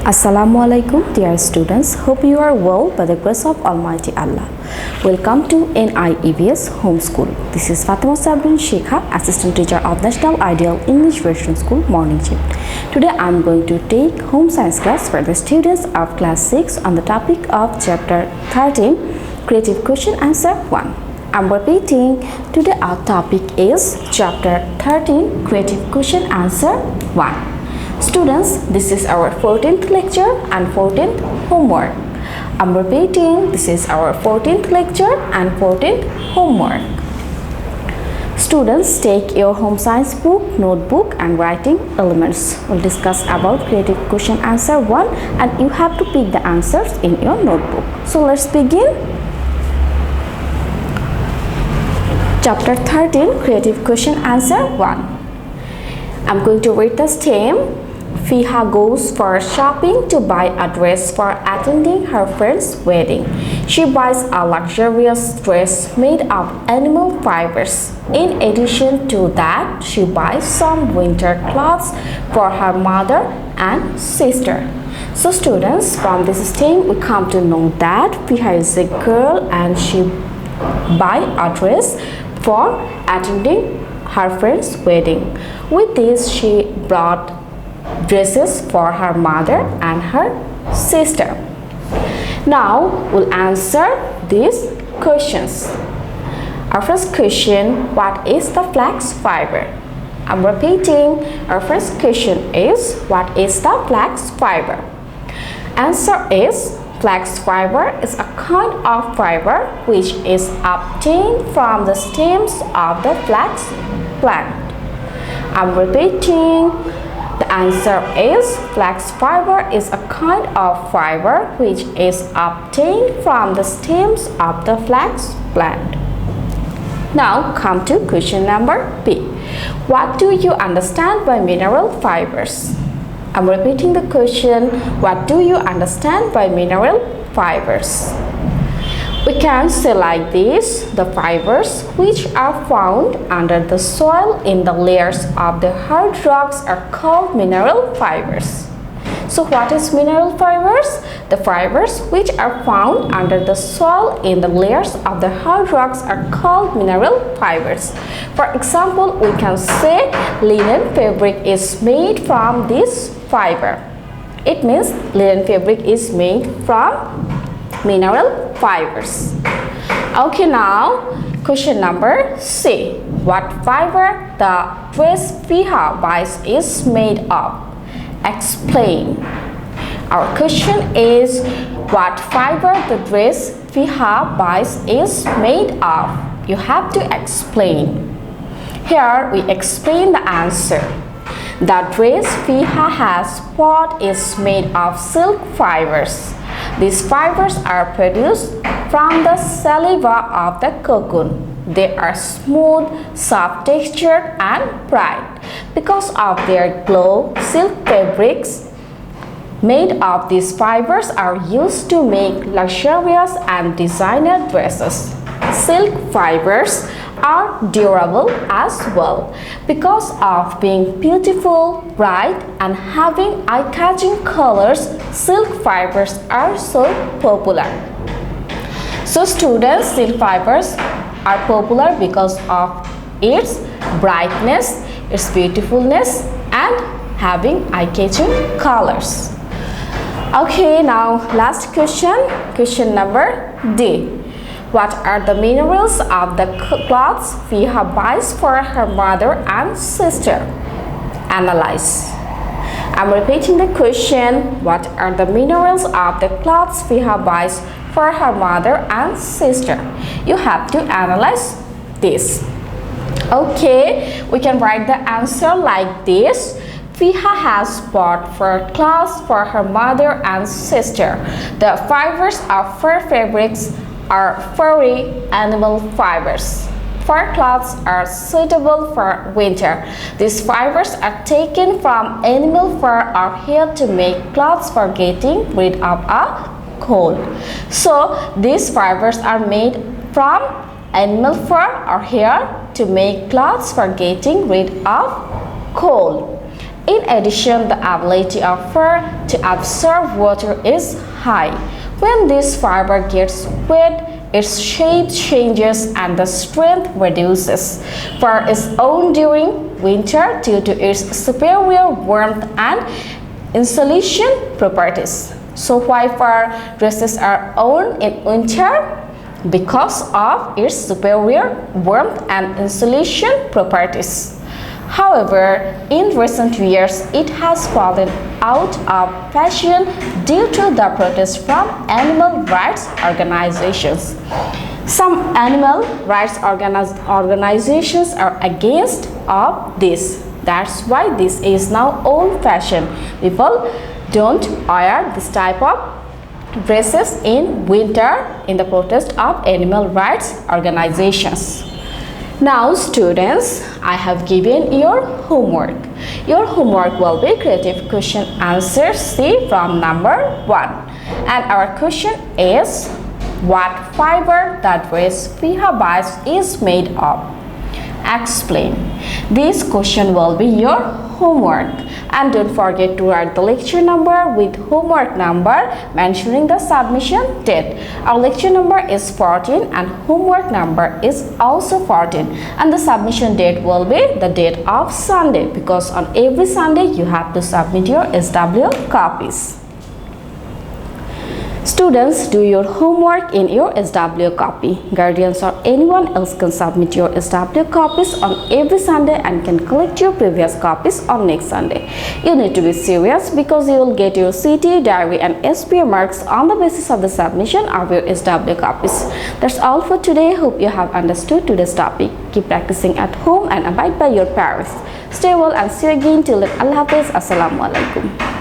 Assalamu alaikum dear students, hope you are well by the grace of Almighty Allah. Welcome to NIEVS Homeschool. This is Fatema Sabrin Shikha, Assistant Teacher of National Ideal English Version School Morning Shift. Today I am going to take Home Science class for the students of class 6 on the topic of chapter 13, Creative Question Answer 1. I am repeating, today our topic is chapter 13, Creative Question Answer 1. Students, this is our 14th lecture and 14th homework. I'm repeating, this is our 14th lecture and 14th homework. Students, take your home science book, notebook and writing elements. We'll discuss about creative question answer 1 and you have to pick the answers in your notebook. So let's begin. Chapter 13, creative question answer 1. I'm going to read the stem. Fiha goes for shopping to buy a dress for attending her friend's wedding. She buys a luxurious dress made of animal fibers. In addition to that, she buys some winter clothes for her mother and sister. So students, from this stem we come to know that Fiha is a girl and she buys a dress for attending her friend's wedding. With this, she brought dresses for her mother and her sister. Now we'll answer these questions. Our first question, what is the flax fiber? I'm repeating, our first question is, what is the flax fiber? Answer is, flax fiber is a kind of fiber which is obtained from the stems of the flax plant. I'm repeating, the answer is, flax fiber is a kind of fiber which is obtained from the stems of the flax plant. Now come to question number B. What do you understand by mineral fibers? I'm repeating the question. What do you understand by mineral fibers? We can say like this, the fibers which are found under the soil in the layers of the hard rocks are called mineral fibers. So what is mineral fibers? The fibers which are found under the soil in the layers of the hard rocks are called mineral fibers. For example, we can say linen fabric is made from this fiber. It means linen fabric is made from mineral fibers. Okay, now question number C. What fiber the dress Fiha buys is made of? Explain. Our question is, what fiber the dress Fiha buys is made of? You have to explain. Here we explain the answer. The dress Fiha has bought is made of silk fibers. These fibers are produced from the saliva of the cocoon. They are smooth, soft textured and bright. Because of their glow, silk fabrics made of these fibers are used to make luxurious and designer dresses. Silk fibers are durable as well. Because of being beautiful, bright and having eye-catching colors, silk fibers are so popular. So students, silk fibers are popular because of its brightness, its beautifulness and having eye-catching colors. Okay, now last question, question number D. What are the minerals of the clothes Fiha buys for her mother and sister? Analyze. I'm repeating the question. What are the minerals of the clothes Fiha buys for her mother and sister? You have to analyze this. Okay, we can write the answer like this. Fiha has bought fur clothes for her mother and sister. The fibers of fur fabrics are furry animal fibers. Fur cloths are suitable for winter. These fibers are taken from animal fur or hair to make clothes for getting rid of a cold. So these fibers are made from animal fur or hair to make cloths for getting rid of cold. In addition, the ability of fur to absorb water is high. When this fiber gets wet, its shape changes and the strength reduces. Fur is worn during winter due to its superior warmth and insulation properties. So why fur dresses are worn in winter? Because of its superior warmth and insulation properties. However, in recent years, it has fallen out of fashion due to the protests from animal rights organizations. Some animal rights organizations are against of this. That's why this is now old fashioned. People don't wear this type of dresses in winter in the protest of animal rights organizations. Now students, I have given your homework. Your homework will be creative question answer C from number 1. And our question is, what fiber that dress Fiha buys is made of? Explain. This question will be your homework. And don't forget to write the lecture number with homework number mentioning the submission date. Our lecture number is 14 and homework number is also 14. And the submission date will be the date of Sunday, because on every Sunday you have to submit your SW copies. Students, do your homework in your SW copy. Guardians or anyone else can submit your SW copies on every Sunday and can collect your previous copies on next Sunday. You need to be serious because you will get your CT, diary and SPA marks on the basis of the submission of your SW copies. That's all for today. Hope you have understood today's topic. Keep practicing at home and abide by your parents. Stay well and see you again till then. Allah Hafiz. Assalamualaikum.